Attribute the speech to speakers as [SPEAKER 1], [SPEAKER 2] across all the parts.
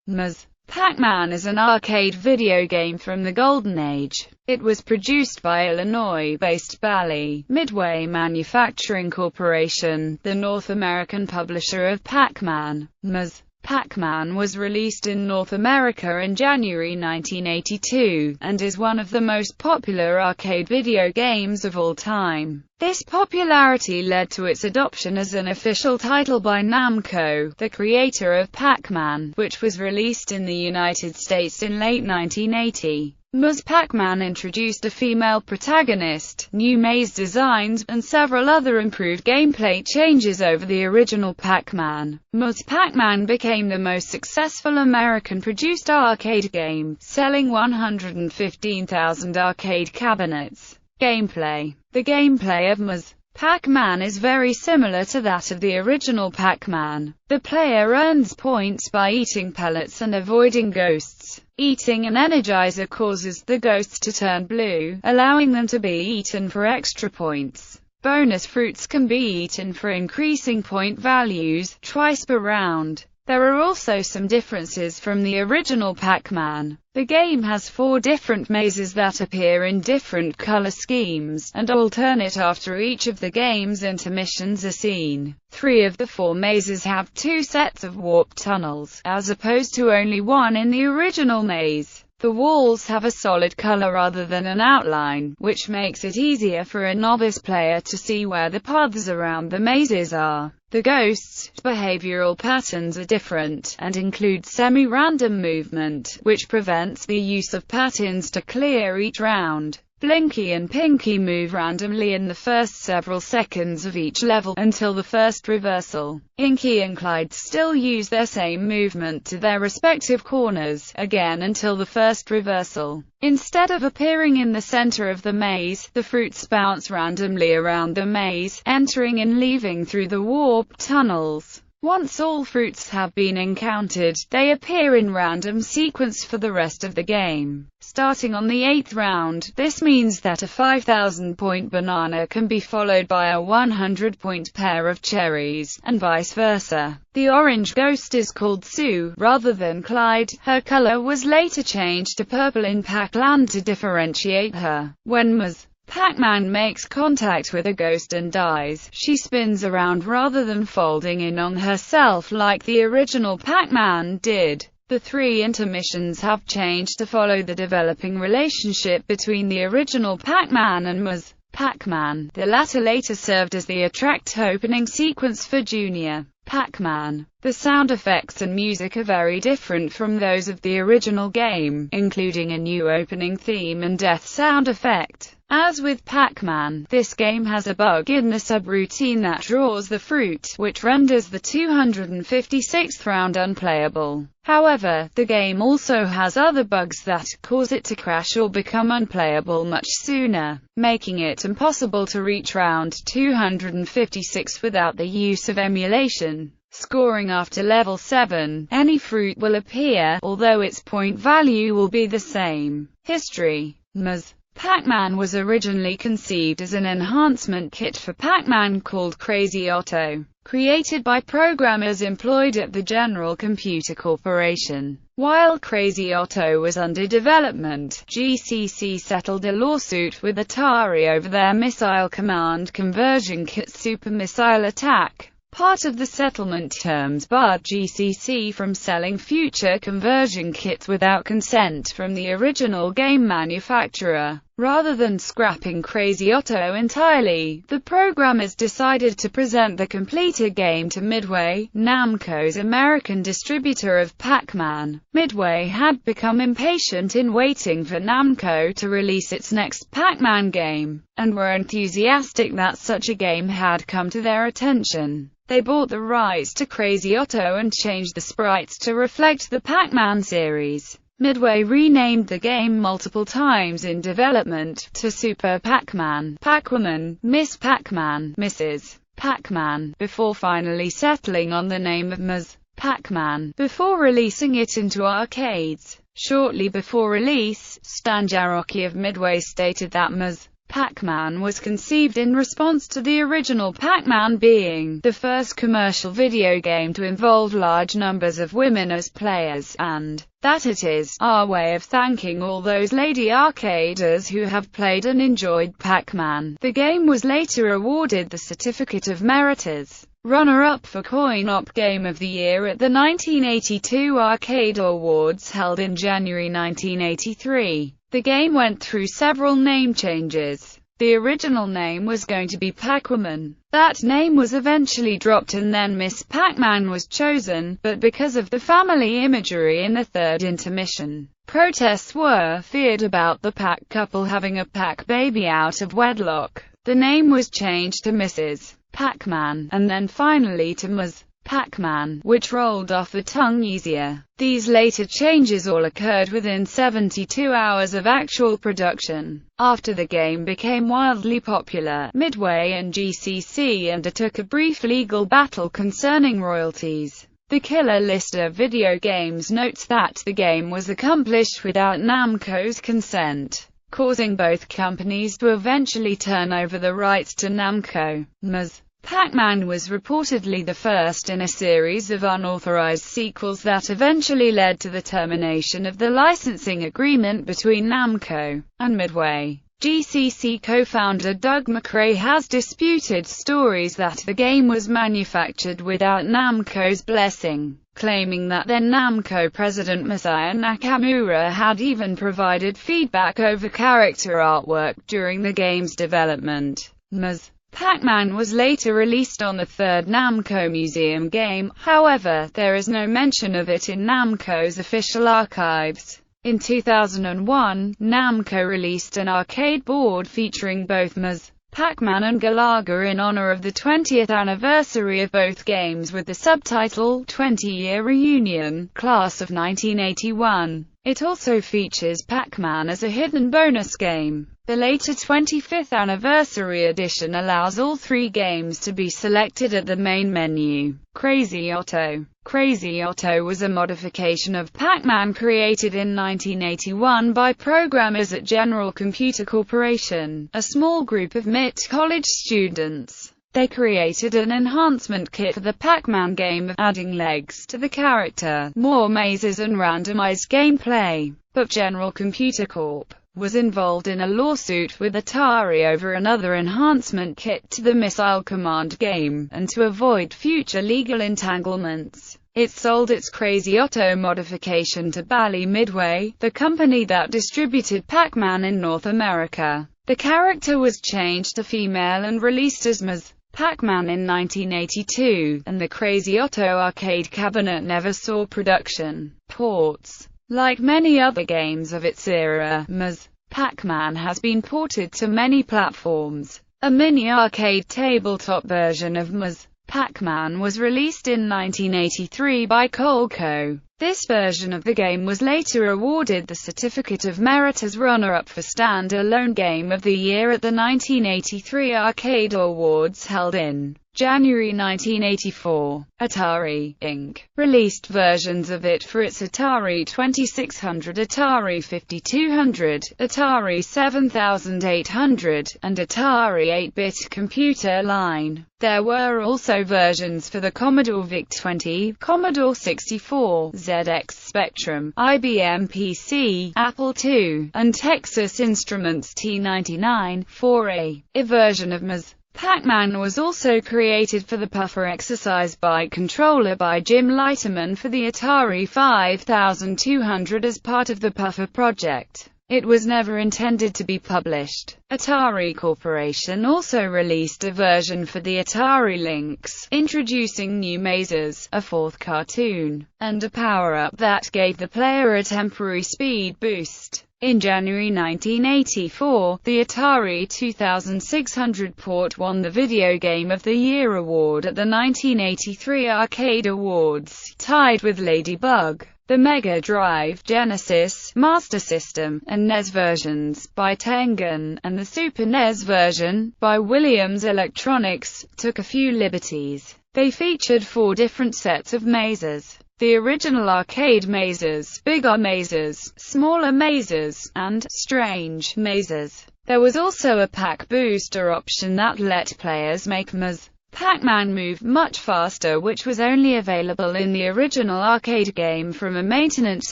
[SPEAKER 1] Ms.Pac-Man is an arcade video game from the Golden Age. It was produced by Illinois-based Bally Midway Manufacturing Corporation, the North American publisher of Pac-Man. Ms.Pac-Man was released in North America in January 1982, and is one of the most popular arcade video games of all time. This popularity led to its adoption as an official title by Namco, the creator of Pac-Man, which was released in the United States in late 1980. Ms.Pac-Man introduced a female protagonist, new maze designs, and several other improved gameplay changes over the original Pac-Man. Ms.Pac-Man became the most successful American-produced arcade game, selling 115,000 arcade cabinets. Gameplay. The gameplay of Ms.Pac-Man is very similar to that of the original Pac-Man. The player earns points by eating pellets and avoiding ghosts. Eating an Energizer causes the ghosts to turn blue, allowing them to be eaten for extra points. Bonus fruits can be eaten for increasing point values, twice per round. There are also some differences from the original Pac-Man. The game has 4 different mazes that appear in different color schemes, and alternate after each of the game's intermissions are seen. 3 of the 4 mazes have 2 sets of warp tunnels, as opposed to only 1 in the original maze. The walls have a solid color rather than an outline, which makes it easier for a novice player to see where the paths around the mazes are. The ghosts' behavioral patterns are different, and include semi-random movement, which prevents the use of patterns to clear each round. Blinky and Pinky move randomly in the first several seconds of each level, until the first reversal. Inky and Clyde still use their same movement to their respective corners, again until the first reversal. Instead of appearing in the center of the maze, the fruits bounce randomly around the maze, entering and leaving through the warp tunnels. Once all fruits have been encountered, they appear in random sequence for the rest of the game. Starting on the 8th round, this means that a 5,000-point banana can be followed by a 100-point pair of cherries, and vice versa. The orange ghost is called Sue, rather than Clyde. Her color was later changed to purple in Pac-Land to differentiate her. When Pac-Man makes contact with a ghost and dies, she spins around rather than folding in on herself like the original Pac-Man did. The 3 intermissions have changed to follow the developing relationship between the original Pac-Man and Ms.Pac-Man. The latter later served as the attract opening sequence for Junior Pac-Man. The sound effects and music are very different from those of the original game, including a new opening theme and death sound effect. As with Pac-Man, this game has a bug in the subroutine that draws the fruit, which renders the 256th round unplayable. However, the game also has other bugs that cause it to crash or become unplayable much sooner, making it impossible to reach round 256 without the use of emulation. Scoring after level 7, any fruit will appear, although its point value will be the same. History. Ms.Pac-Man was originally conceived as an enhancement kit for Pac-Man called Crazy Otto, created by programmers employed at the General Computer Corporation. While Crazy Otto was under development, GCC settled a lawsuit with Atari over their missile command conversion kit Super Missile Attack. Part of the settlement terms barred GCC from selling future conversion kits without consent from the original game manufacturer. Rather than scrapping Crazy Otto entirely, the programmers decided to present the completed game to Midway, Namco's American distributor of Pac-Man. Midway had become impatient in waiting for Namco to release its next Pac-Man game, and were enthusiastic that such a game had come to their attention. They bought the rights to Crazy Otto and changed the sprites to reflect the Pac-Man series. Midway renamed the game multiple times in development, to Super Pac-Man, Pac-Woman, Miss Pac-Man, Mrs. Pac-Man, before finally settling on the name of Ms.Pac-Man, before releasing it into arcades. Shortly before release, Stan Jarocki of Midway stated that Ms. Pac-Man was conceived in response to the original Pac-Man being the first commercial video game to involve large numbers of women as players, and that it is our way of thanking all those lady arcaders who have played and enjoyed Pac-Man. The game was later awarded the Certificate of Merit as runner-up for Coin-Op Game of the Year at the 1982 Arcade Awards held in January 1983. The game went through several name changes. The original name was going to be Pac-Woman. That name was eventually dropped and then Ms.Pac-Man was chosen, but because of the family imagery in the third intermission, protests were feared about the Pac couple having a Pac baby out of wedlock. The name was changed to Mrs. Pac-Man, and then finally to Ms. Pac-Man, which rolled off the tongue easier. These later changes all occurred within 72 hours of actual production. After the game became wildly popular, Midway and GCC undertook a brief legal battle concerning royalties. The Killer List of Video Games notes that the game was accomplished without Namco's consent, causing both companies to eventually turn over the rights to Namco. Ms. Pac-Man was reportedly the first in a series of unauthorized sequels that eventually led to the termination of the licensing agreement between Namco and Midway. GCC co-founder Doug McRae has disputed stories that the game was manufactured without Namco's blessing, claiming that then Namco president Masaya Nakamura had even provided feedback over character artwork during the game's development. Ms. Pac-Man was later released on the third Namco Museum game, however, there is no mention of it in Namco's official archives. In 2001, Namco released an arcade board featuring both Ms. Pac-Man and Galaga in honor of the 20th anniversary of both games with the subtitle 20-Year Reunion, Class of 1981. It also features Pac-Man as a hidden bonus game. The later 25th anniversary edition allows all three games to be selected at the main menu. Crazy Otto. Crazy Otto was a modification of Pac-Man created in 1981 by programmers at General Computer Corporation, a small group of MIT college students. They created an enhancement kit for the Pac-Man game, adding legs to the character, more mazes and randomized gameplay. But General Computer Corp. was involved in a lawsuit with Atari over another enhancement kit to the Missile Command game, and to avoid future legal entanglements, it sold its Crazy Otto modification to Bally Midway, the company that distributed Pac-Man in North America. The character was changed to female and released as Ms. Pac-Man in 1982, and the Crazy Otto arcade cabinet never saw production. Ports. Like many other games of its era, Ms. Pac-Man has been ported to many platforms. A mini-arcade tabletop version of Ms. Pac-Man was released in 1983 by Coleco. This version of the game was later awarded the Certificate of Merit as runner-up for Stand-Alone Game of the Year at the 1983 Arcade Awards held in January 1984. Atari, Inc. released versions of it for its Atari 2600, Atari 5200, Atari 7800, and Atari 8-bit computer line. There were also versions for the Commodore VIC-20, Commodore 64, ZX Spectrum, IBM PC, Apple II, and Texas Instruments T99-4A. A version of Ms. Pac-Man was also created for the Puffer Exercise Bike controller by Jim Leiterman for the Atari 5200 as part of the Puffer project. It was never intended to be published. Atari Corporation also released a version for the Atari Lynx, introducing new mazes, a fourth cartoon, and a power-up that gave the player a temporary speed boost. In January 1984, the Atari 2600 port won the Video Game of the Year award at the 1983 Arcade Awards, tied with Ladybug. The Mega Drive, Genesis, Master System, and NES versions, by Tengen, and the Super NES version, by Williams Electronics, took a few liberties. They featured 4 different sets of mazes. the original arcade mazes, bigger mazes, smaller mazes, and strange mazes. There was also a pack booster option that let players make Ms.Pac-Man move much faster, which was only available in the original arcade game from a maintenance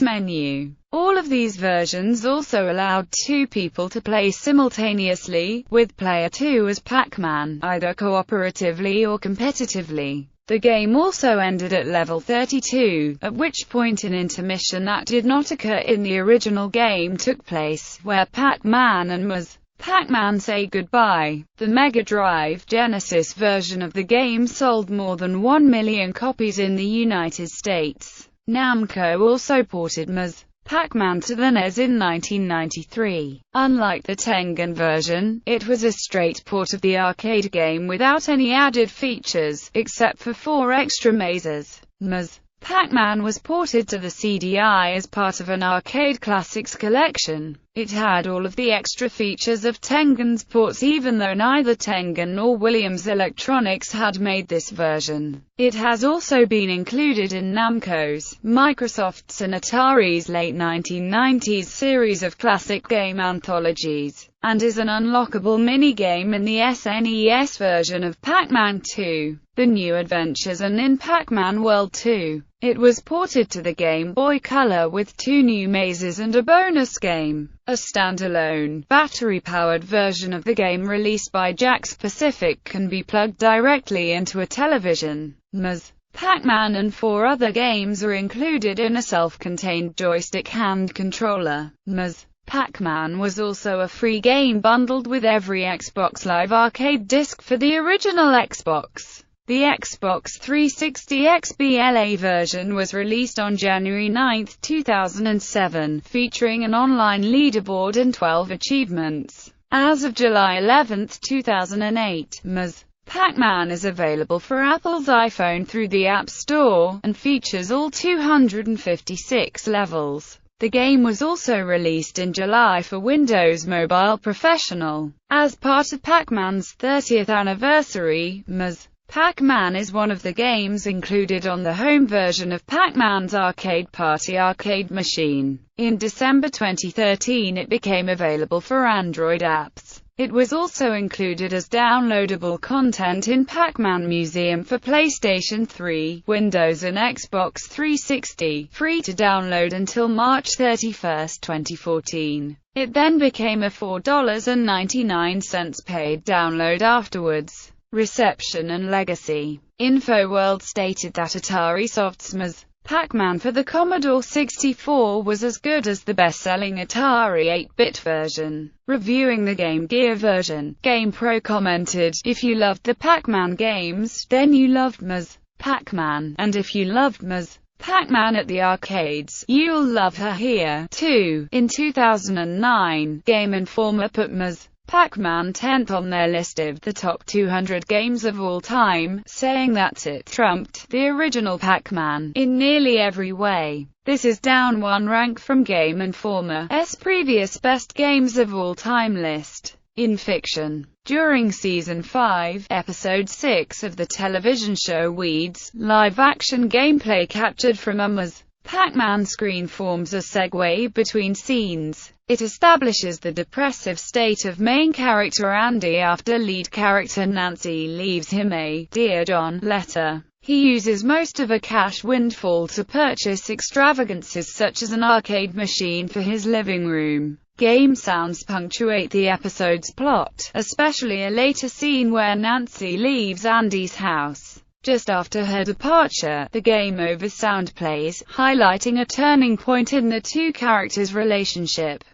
[SPEAKER 1] menu. All of these versions also allowed two people to play simultaneously, with player 2 as Pac-Man, either cooperatively or competitively. The game also ended at level 32, at which point an intermission that did not occur in the original game took place, where Pac-Man and Ms.Pac-Man say goodbye. The Mega Drive Genesis version of the game sold more than 1 million copies in the United States. Namco also ported Ms.Pac-Man to the NES in 1993. Unlike the Tengen version, it was a straight port of the arcade game without any added features, except for 4 extra mazes. Ms.Pac-Man was ported to the CDI as part of an Arcade Classics collection. It had all of the extra features of Tengen's ports, even though neither Tengen nor Williams Electronics had made this version. It has also been included in Namco's, Microsoft's and Atari's late 1990s series of classic game anthologies, and is an unlockable minigame in the SNES version of Pac-Man 2, The New Adventures, and in Pac-Man World 2. It was ported to the Game Boy Color with 2 new mazes and a bonus game. A standalone, battery-powered version of the game released by Jakks Pacific can be plugged directly into a television. Ms.Pac-Man and 4 other games are included in a self-contained joystick hand controller. Ms.Pac-Man was also a free game bundled with every Xbox Live Arcade disc for the original Xbox. The Xbox 360 XBLA version was released on January 9, 2007, featuring an online leaderboard and 12 achievements. As of July 11, 2008, Ms.Pac-Man is available for Apple's iPhone through the App Store, and features all 256 levels. The game was also released in July for Windows Mobile Professional. As part of Pac-Man's 30th anniversary, Pac-Man is one of the games included on the home version of Pac-Man's Arcade Party arcade machine. In December 2013 it became available for Android apps. It was also included as downloadable content in Pac-Man Museum for PlayStation 3, Windows and Xbox 360, free to download until March 31, 2014. It then became a $4.99 paid download afterwards. Reception and legacy. InfoWorld stated that Atari Soft's Ms.Pac-Man for the Commodore 64 was as good as the best-selling Atari 8-bit version. Reviewing the Game Gear version, GamePro commented, "If you loved the Pac-Man games, then you loved Ms.Pac-Man, and if you loved Ms.Pac-Man at the arcades, you'll love her here, too." In 2009, Game Informer put Ms.Pac-Man 10th on their list of the top 200 games of all time, saying that it trumped the original Pac-Man in nearly every way. This is down 1 rank from Game Informer's previous best games of all time list. In fiction, during Season 5, Episode 6 of the television show Weeds, live-action gameplay captured from a Ms.Pac-Man screen forms a segue between scenes. It establishes the depressive state of main character Andy after lead character Nancy leaves him a "Dear John" letter. He uses most of a cash windfall to purchase extravagances such as an arcade machine for his living room. Game sounds punctuate the episode's plot, especially a later scene where Nancy leaves Andy's house. Just after her departure, the Game Over sound plays, highlighting a turning point in the two characters' relationship.